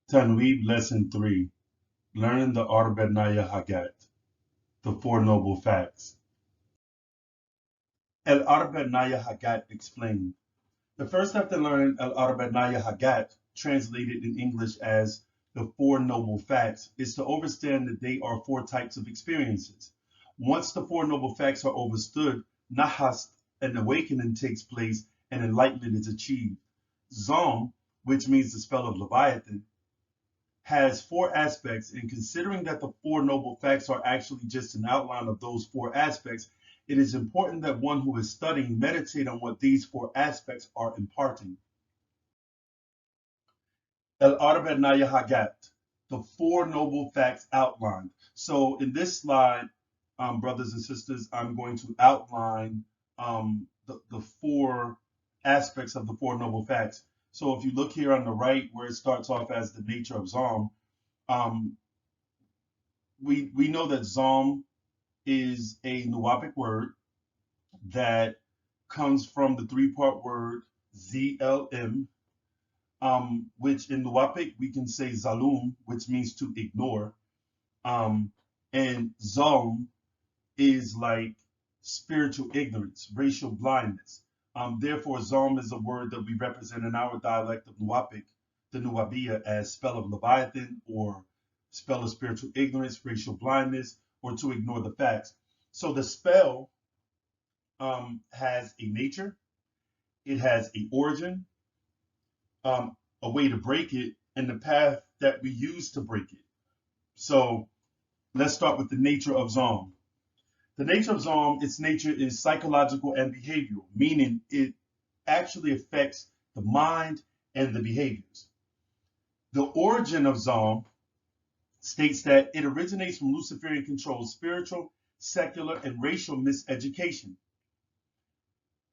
Tanweeb Lesson 3, Learning the Arbet Naya Hagat, the Four Noble Facts. El Arbet Naya Hagat explained. The first step to learning El Arbet Naya Hagat, translated in English as the Four Noble Facts, is to understand that they are four types of experiences. Once the Four Noble Facts are understood, Nahast, an awakening takes place and enlightenment is achieved. Zom, which means the spell of Leviathan, has four aspects, and considering that the Four Noble Facts are actually just an outline of those four aspects, it is important that one who is studying meditate on what these four aspects are imparting. El Arbet Naya Hagat, the Four Noble Facts outlined. So in this slide, brothers and sisters, I'm going to outline the four aspects of the Four Noble Facts. So if you look here on the right, where it starts off as the nature of Zom, um, we know that Zom is a Nuwaubic word that comes from the three-part word ZLM, which in Nuwaubic we can say Zalum, which means to ignore, and Zom is like spiritual ignorance, racial blindness. Therefore, Zom is a word that we represent in our dialect of Nuwaubic, the Nuwabia, as spell of Leviathan or spell of spiritual ignorance, racial blindness, or to ignore the facts. So the spell has a nature, it has a origin, a way to break it, and the path that we use to break it. So let's start with the nature of Zom. The nature of Zom, its nature is psychological and behavioral, meaning it actually affects the mind and the behaviors. The origin of Zom states that it originates from Luciferian controlled spiritual, secular, and racial miseducation.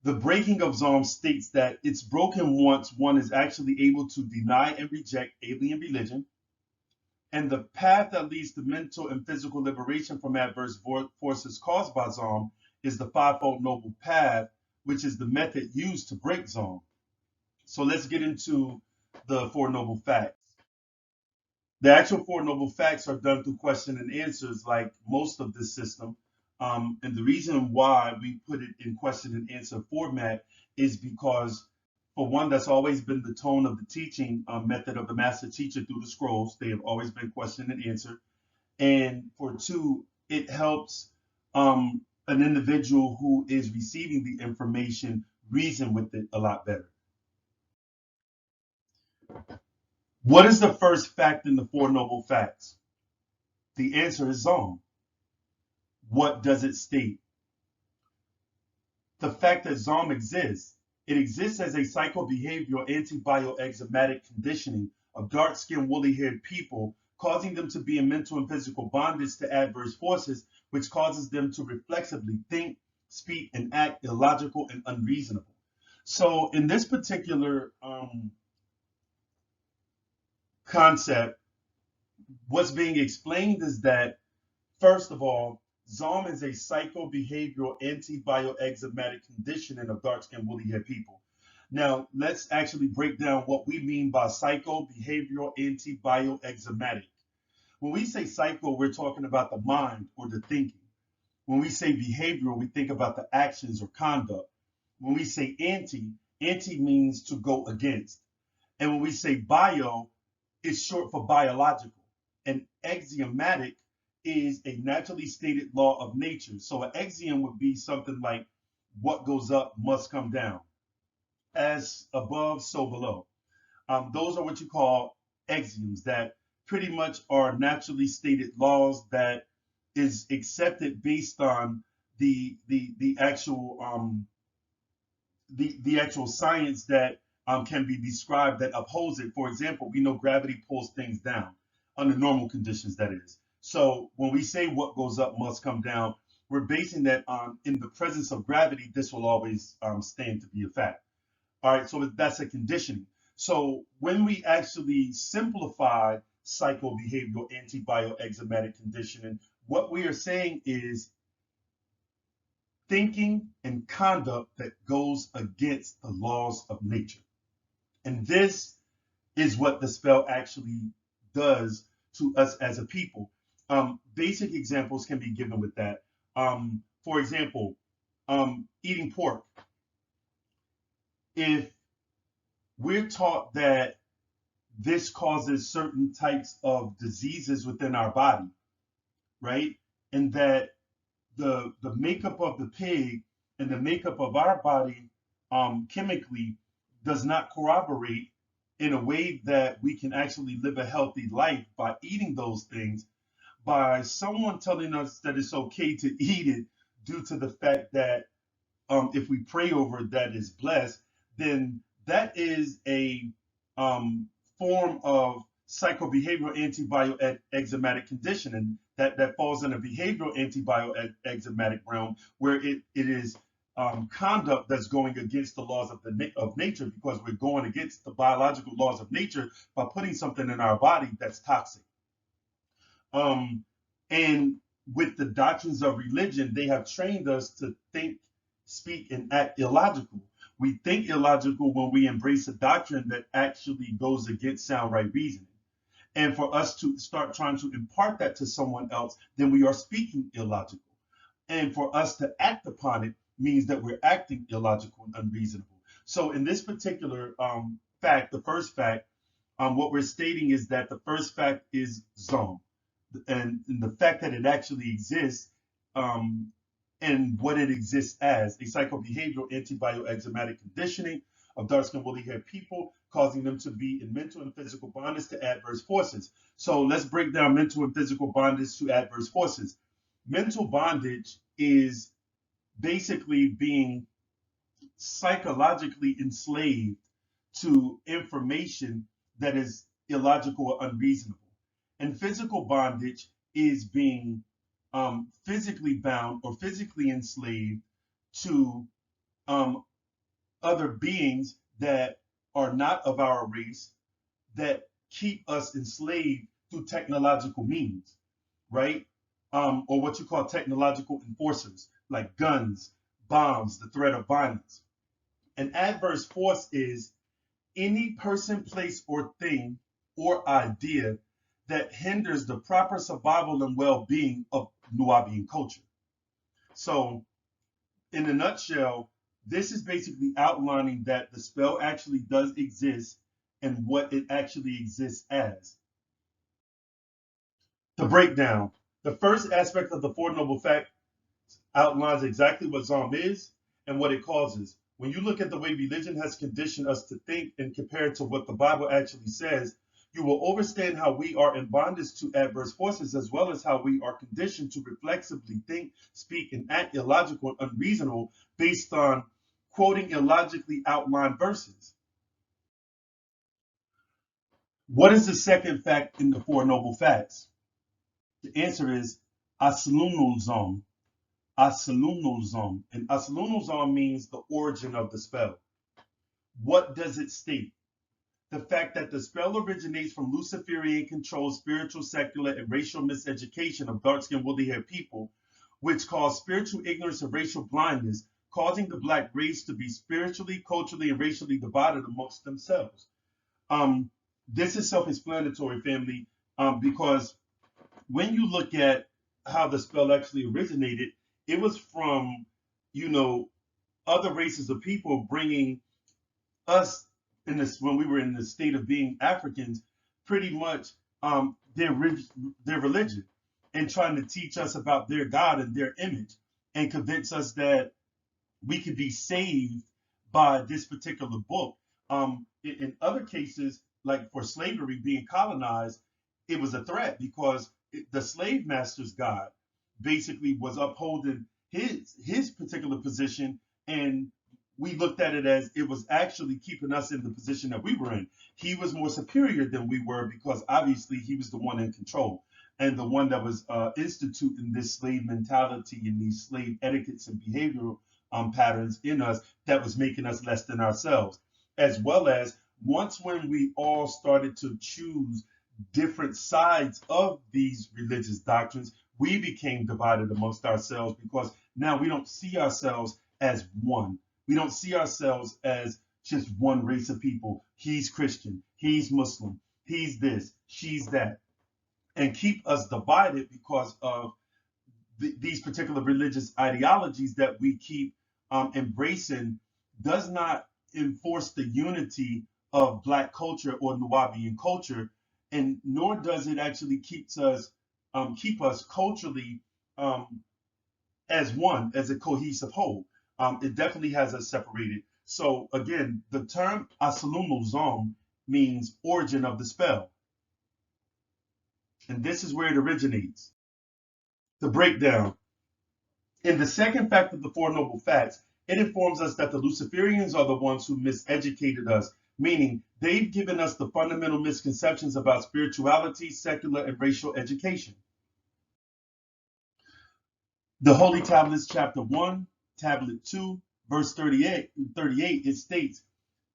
The breaking of Zom states that it's broken once one is actually able to deny and reject alien religion, and the path that leads to mental and physical liberation from adverse forces caused by Zom is the fivefold noble path, which is the method used to break Zom. So let's get into the Four Noble Facts. The actual Four Noble Facts are done through question and answers, like most of this system. And the reason why we put it in question and answer format is because, for one, that's always been the tone of the teaching method of the master teacher through the scrolls. They have always been question and answer. And for two, it helps an individual who is receiving the information reason with it a lot better. What is the first fact in the Four Noble Facts? The answer is Zom. What does it state? The fact that Zom exists. It exists as a psychobehavioral antibioexematic conditioning of dark-skinned, woolly-haired people, causing them to be in mental and physical bondage to adverse forces, which causes them to reflexively think, speak, and act illogical and unreasonable. So in this particular concept, what's being explained is that, first of all, Zom is a psychobehavioral antibioexematic conditioning of dark-skinned woolly-haired people. Now, let's actually break down what we mean by psychobehavioral antibioexematic. When we say psycho, we're talking about the mind or the thinking. When we say behavioral, we think about the actions or conduct. When we say anti means to go against. And when we say bio, it's short for biological. And axiomatic is a naturally stated law of nature. So an axiom would be something like what goes up must come down. As above, so below. Those are what you call axioms that pretty much are naturally stated laws that is accepted based on the actual the actual science that can be described that upholds it. For example, we know gravity pulls things down under normal conditions, that is. So when we say what goes up must come down, we're basing that on in the presence of gravity, this will always stand to be a fact. All right, so that's a conditioning. So when we actually simplify psychobehavioral antibioexematic conditioning, what we are saying is thinking and conduct that goes against the laws of nature. And this is what the spell actually does to us as a people. Basic examples can be given with that. For example, eating pork. If we're taught that this causes certain types of diseases within our body, right? And that the makeup of the pig and the makeup of our body chemically does not corroborate in a way that we can actually live a healthy life by eating those things, by someone telling us that it's okay to eat it due to the fact that if we pray over it, that is blessed, then that is a form of psychobehavioral antibioexematic condition, and that falls in a behavioral antibioexematic realm where it is conduct that's going against the laws of of nature, because we're going against the biological laws of nature by putting something in our body that's toxic. Um, and with the doctrines of religion, they have trained us to think, speak, and act illogical. We think illogical when we embrace a doctrine that actually goes against sound right reasoning. And for us to start trying to impart that to someone else, then we are speaking illogical. And for us to act upon it means that we're acting illogical and unreasonable. So in this particular fact, the first fact, what we're stating is that the first fact is zone, and the fact that it actually exists, um, and what it exists as a psychobehavioral antibioexematic conditioning of dark skinned woolly haired people, causing them to be in mental and physical bondage to adverse forces. So let's break down mental and physical bondage to adverse forces. Mental bondage is basically being psychologically enslaved to information that is illogical or unreasonable. And physical bondage is being physically bound or physically enslaved to um, other beings that are not of our race, that keep us enslaved through technological means, right? Or what you call technological enforcers, like guns, bombs, the threat of violence. An adverse force is any person, place, or thing or idea that hinders the proper survival and well being of Nuwaubian culture. So, in a nutshell, this is basically outlining that the spell actually does exist and what it actually exists as. The breakdown. The first aspect of the Four Noble Facts outlines exactly what Zom is and what it causes. When you look at the way religion has conditioned us to think and compare it to what the Bible actually says, you will understand how we are in bondage to adverse forces, as well as how we are conditioned to reflexively think, speak, and act illogical and unreasonable based on quoting illogically outlined verses. What is the second fact in the Four Noble Facts? The answer is Aslunul Asalunozom. And asalunozom means the origin of the spell. What does it state? The fact that the spell originates from Luciferian controlled spiritual, secular, and racial miseducation of dark skinned, woolly haired people, which caused spiritual ignorance and racial blindness, causing the black race to be spiritually, culturally, and racially divided amongst themselves. Um, this is self explanatory, family, because when you look at how the spell actually originated, it was from, you know, other races of people bringing us in this, when we were in the state of being Africans, pretty much their religion, and trying to teach us about their God and their image, and convince us that we could be saved by this particular book. In other cases, like for slavery being colonized, it was a threat because the slave master's God basically was upholding his particular position, and we looked at it as it was actually keeping us in the position that we were in. He was more superior than we were because obviously he was the one in control and the one that was instituting this slave mentality and these slave etiquettes and behavioral patterns in us that was making us less than ourselves. As well as once when we all started to choose different sides of these religious doctrines, we became divided amongst ourselves because now we don't see ourselves as one. We don't see ourselves as just one race of people. He's Christian, he's Muslim, he's this, she's that, and keep us divided because of these particular religious ideologies that we keep embracing does not enforce the unity of Black culture or Nuwaubian culture, and nor does it actually keep us culturally um, as one, as a cohesive whole. It definitely has us separated. So again, the term Asalumu Zom means origin of the spell, and this is where it originates. The breakdown. In the second fact of the Four Noble Facts, it informs us that the Luciferians are the ones who miseducated us, meaning they've given us the fundamental misconceptions about spirituality, secular, and racial education. The Holy Tablets, chapter 1, tablet 2, verse 38, it states,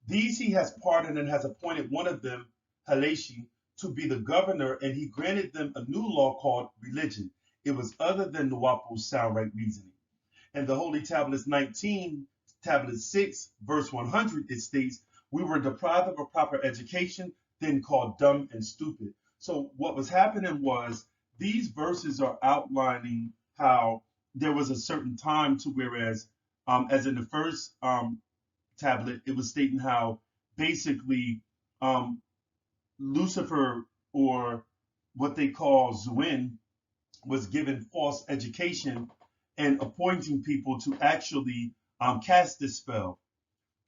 "These he has pardoned and has appointed one of them, Haleshi, to be the governor, and he granted them a new law called religion. It was other than Nuwaubu's sound right reasoning." And the Holy Tablets 19, tablet 6, verse 100, it states, "We were deprived of a proper education, then called dumb and stupid." So what was happening was these verses are outlining how there was a certain time to whereas, as in the first tablet, it was stating how basically um, Lucifer, or what they call Zuin, was given false education and appointing people to actually cast this spell.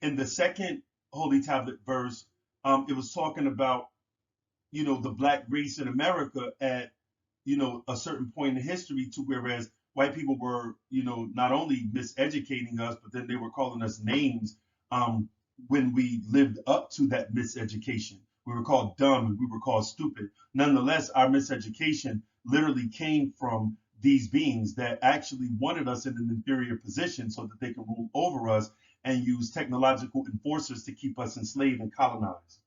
In the second Holy Tablet verse, it was talking about, the Black race in America at, a certain point in history, to whereas white people were, not only miseducating us, but then they were calling us names um, when we lived up to that miseducation. We were called dumb and we were called stupid. Nonetheless, our miseducation literally came from these beings that actually wanted us in an inferior position so that they could rule over us and use technological enforcers to keep us enslaved and colonized.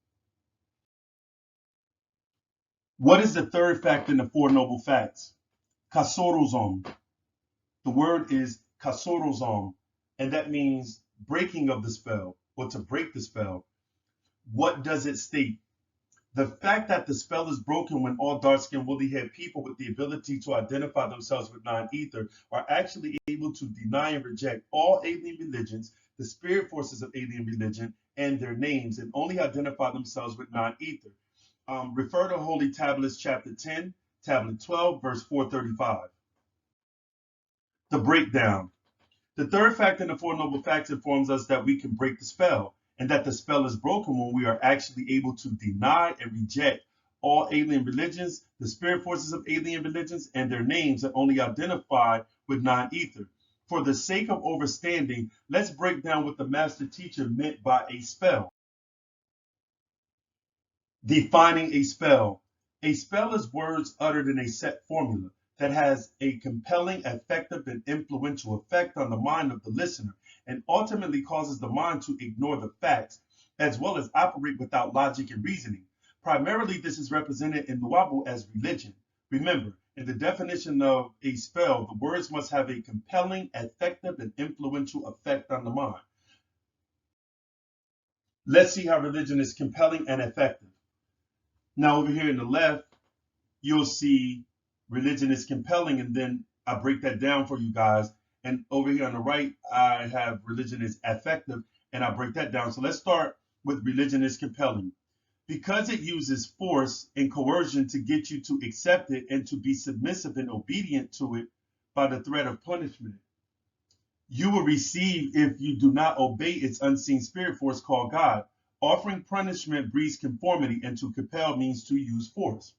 What is the third fact in the Four Noble Facts? Kasorozom. The word is kasorozom, and that means breaking of the spell, or to break the spell. What does it state? The fact that the spell is broken when all dark-skinned, woolly-haired people with the ability to identify themselves with non-ether are actually able to deny and reject all alien religions, the spirit forces of alien religion, and their names, and only identify themselves with non-ether. Refer to Holy Tablets, chapter 10, tablet 12, verse 435. The breakdown. The third fact in the Four Noble Facts informs us that we can break the spell, and that the spell is broken when we are actually able to deny and reject all alien religions, the spirit forces of alien religions, and their names that only identify with non-ether. For the sake of overstanding, let's break down what the master teacher meant by a spell. Defining a spell. A spell is words uttered in a set formula that has a compelling, effective, and influential effect on the mind of the listener, and ultimately causes the mind to ignore the facts, as well as operate without logic and reasoning. Primarily, this is represented in Nuwaubu as religion. Remember, in the definition of a spell, the words must have a compelling, effective, and influential effect on the mind. Let's see how religion is compelling and effective. Now, over here in the left, you'll see religion is compelling, and then I break that down for you guys. And over here on the right, I have religion is effective, and I break that down. So let's start with religion is compelling. Because it uses force and coercion to get you to accept it and to be submissive and obedient to it by the threat of punishment. You will receive if you do not obey its unseen spirit force called God. Offering punishment breeds conformity, and to compel means to use force.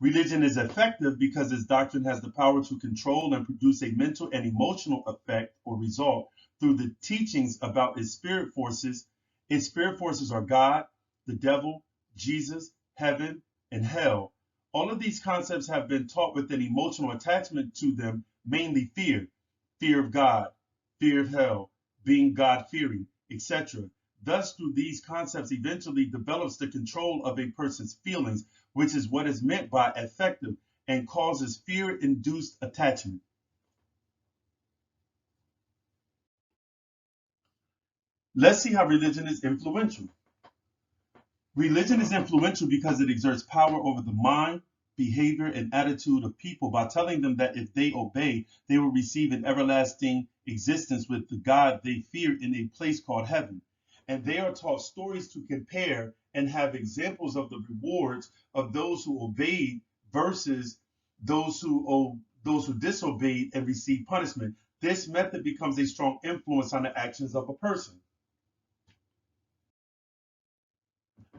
Religion is effective because its doctrine has the power to control and produce a mental and emotional effect or result through the teachings about its spirit forces. Its spirit forces are God, the devil, Jesus, heaven, and hell. All of these concepts have been taught with an emotional attachment to them, mainly fear, fear of God, fear of hell, being God-fearing, etc. Thus, through these concepts, eventually develops the control of a person's feelings, which is what is meant by effective, and causes fear-induced attachment. Let's see how religion is influential. Religion is influential because it exerts power over the mind, behavior, and attitude of people by telling them that if they obey, they will receive an everlasting existence with the God they fear in a place called heaven. And they are taught stories to compare and have examples of the rewards of those who obeyed versus those who disobeyed and received punishment. This method becomes a strong influence on the actions of a person.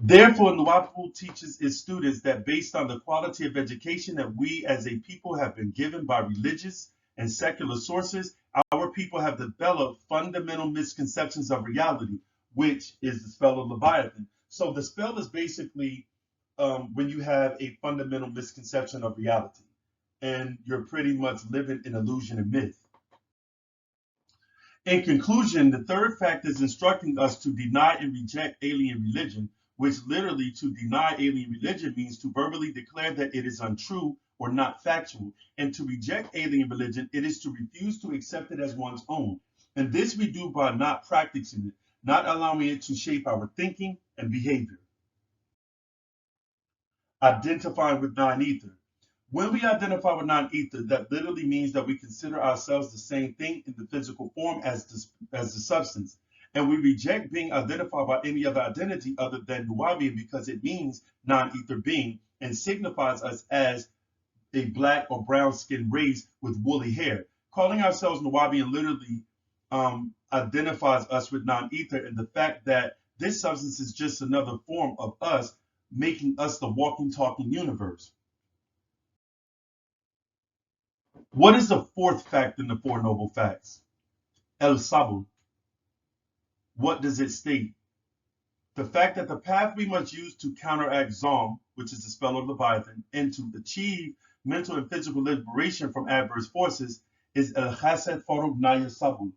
Therefore, Nuwaubu teaches its students that based on the quality of education that we as a people have been given by religious and secular sources, our people have developed fundamental misconceptions of reality, which is the spell of Leviathan. So the spell is basically when you have a fundamental misconception of reality, and you're pretty much living in illusion and myth. In conclusion, the third fact is instructing us to deny and reject alien religion, which literally to deny alien religion means to verbally declare that it is untrue or not factual. And to reject alien religion, it is to refuse to accept it as one's own. And this we do by not practicing it, not allowing it to shape our thinking and behavior. Identifying with non-ether. When we identify with non-ether, that literally means that we consider ourselves the same thing in the physical form as the substance. And we reject being identified by any other identity other than Nuwaubian because it means non-ether being and signifies us as a black or brown skinned race with woolly hair. Calling ourselves Nuwaubian literally identifies us with non-ether and the fact that this substance is just another form of us, making us the walking, talking universe. What is the fourth fact in the Four Noble Facts? El Sabu. What does it state? The fact that the path we must use to counteract Zom, which is the spell of Leviathan, and to achieve mental and physical liberation from adverse forces is El Chased Farub Naya Sabu,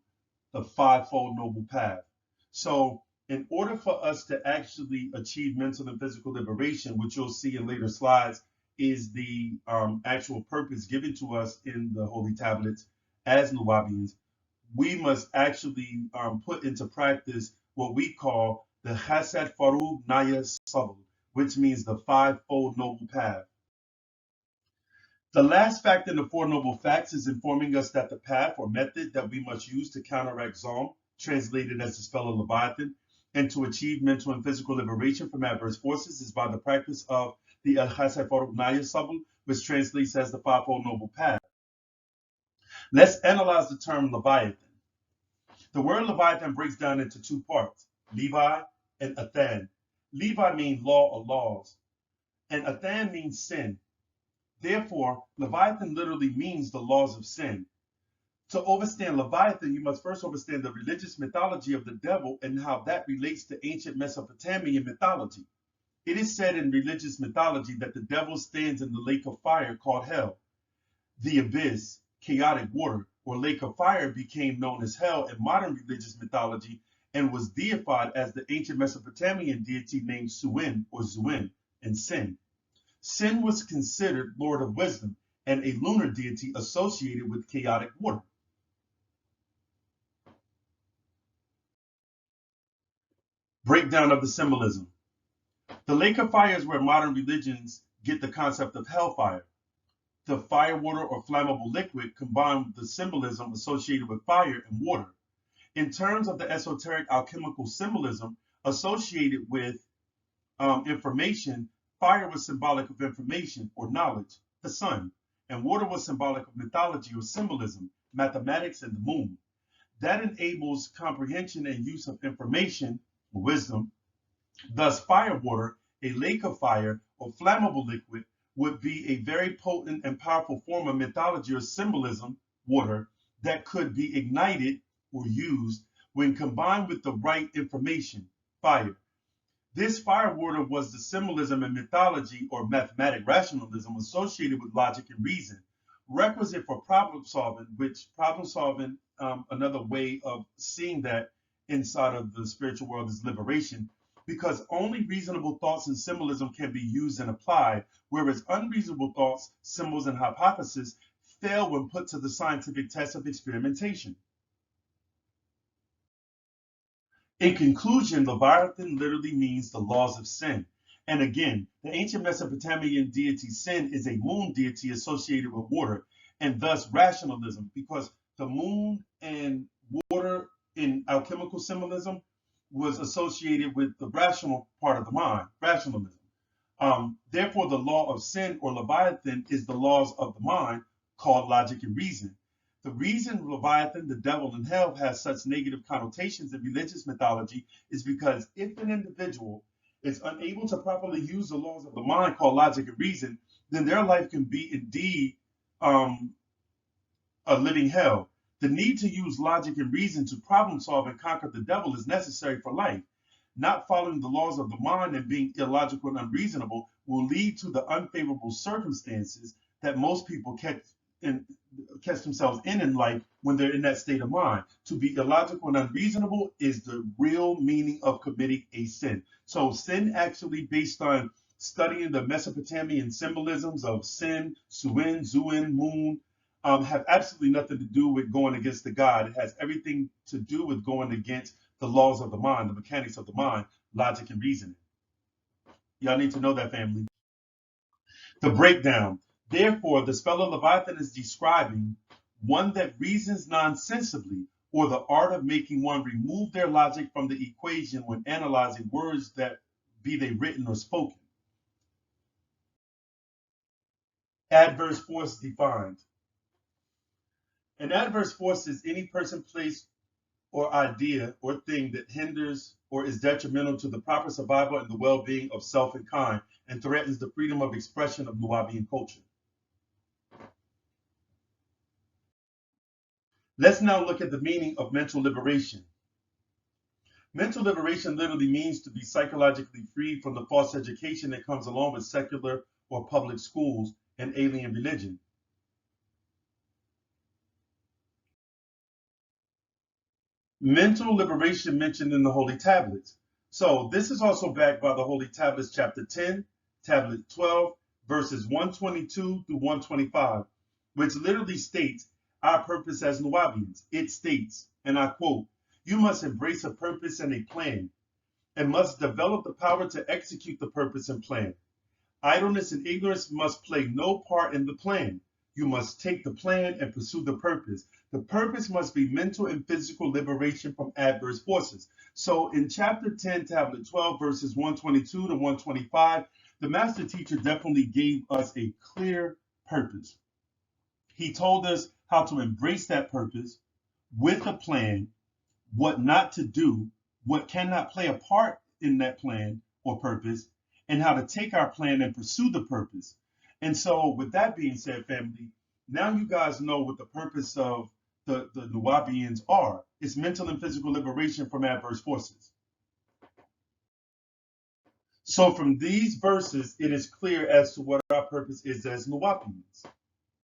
the fivefold noble path. So, in order for us to actually achieve mental and physical liberation, which you'll see in later slides, is the actual purpose given to us in the holy tablets as Nuwabians, we must actually put into practice what we call the Chasad Farub Naya Sabul, which means the fivefold noble path. The last fact in the Four Noble Facts is informing us that the path or method that we must use to counteract Zom, translated as the spell of Leviathan, and to achieve mental and physical liberation from adverse forces is by the practice of the El Chasad Farub Naya Sabul, which translates as the fivefold noble path. Let's analyze the term Leviathan. The word Leviathan breaks down into two parts, Levi and Athan. Levi means law or laws, and Athan means sin. Therefore, Leviathan literally means the laws of sin. To understand Leviathan, you must first understand the religious mythology of the devil and how that relates to ancient Mesopotamian mythology. It is said in religious mythology that the devil stands in the lake of fire called hell. The abyss, chaotic water, or lake of fire became known as hell in modern religious mythology and was deified as the ancient Mesopotamian deity named Suin or Zuin and Sin. Sin was considered Lord of Wisdom and a lunar deity associated with chaotic water. Breakdown of the symbolism. The lake of fire is where modern religions get the concept of hellfire. The fire, water, or flammable liquid combined with the symbolism associated with fire and water. In terms of the esoteric alchemical symbolism associated with information, fire was symbolic of information or knowledge, the sun, and water was symbolic of mythology or symbolism, mathematics, and the moon. That enables comprehension and use of information, wisdom. Thus, fire water, a lake of fire, or flammable liquid, would be a very potent and powerful form of mythology or symbolism, water, that could be ignited or used when combined with the right information, fire. This fire water was the symbolism and mythology or mathematic rationalism associated with logic and reason, requisite for problem solving, which problem solving, another way of seeing that inside of the spiritual world is liberation, because only reasonable thoughts and symbolism can be used and applied, whereas unreasonable thoughts, symbols, and hypotheses fail when put to the scientific test of experimentation. In conclusion, Leviathan literally means the laws of sin. And again, the ancient Mesopotamian deity Sin is a moon deity associated with water, and thus rationalism, because the moon and water in alchemical symbolism was associated with the rational part of the mind, rationalism. Therefore, the law of Sin or Leviathan is the laws of the mind called logic and reason. The reason Leviathan, the devil, and hell has such negative connotations in religious mythology is because if an individual is unable to properly use the laws of the mind called logic and reason, then their life can be indeed um, a living hell. The need to use logic and reason to problem solve and conquer the devil is necessary for life. Not following the laws of the mind and being illogical and unreasonable will lead to the unfavorable circumstances that most people catch themselves in life when they're in that state of mind. To be illogical and unreasonable is the real meaning of committing a sin. So sin actually based on studying the Mesopotamian symbolisms of sin, Suin, Zuin, moon, have absolutely nothing to do with going against the God. It has everything to do with going against the laws of the mind, the mechanics of the mind, logic and reasoning. Y'all need to know that, family. The breakdown. Therefore, the spell of Leviathan is describing one that reasons nonsensibly, or the art of making one remove their logic from the equation when analyzing words that be they written or spoken. Adverse force defined. An adverse force is any person, place, or idea or thing that hinders or is detrimental to the proper survival and the well-being of self and kind and threatens the freedom of expression of Nuwaubian culture. Let's now look at the meaning of mental liberation. Mental liberation literally means to be psychologically freed from the false education that comes along with secular or public schools and alien religion. Mental liberation mentioned in the Holy Tablets. So this is also backed by the Holy Tablets, chapter 10, tablet 12, verses 122 through 125, which literally states our purpose as Nuwaubians. It states, and I quote, "You must embrace a purpose and a plan, and must develop the power to execute the purpose and plan. Idleness and ignorance must play no part in the plan. You must take the plan and pursue the purpose. The purpose must be mental and physical liberation from adverse forces." So in chapter 10, tablet 12, verses 122 to 125, the master teacher definitely gave us a clear purpose. He told us how to embrace that purpose with a plan, what not to do, what cannot play a part in that plan or purpose, and how to take our plan and pursue the purpose. And so, with that being said, family, now you guys know what the purpose of the Nuwaubians are. It's mental and physical liberation from adverse forces. So, from these verses, it is clear as to what our purpose is as Nuwaubians.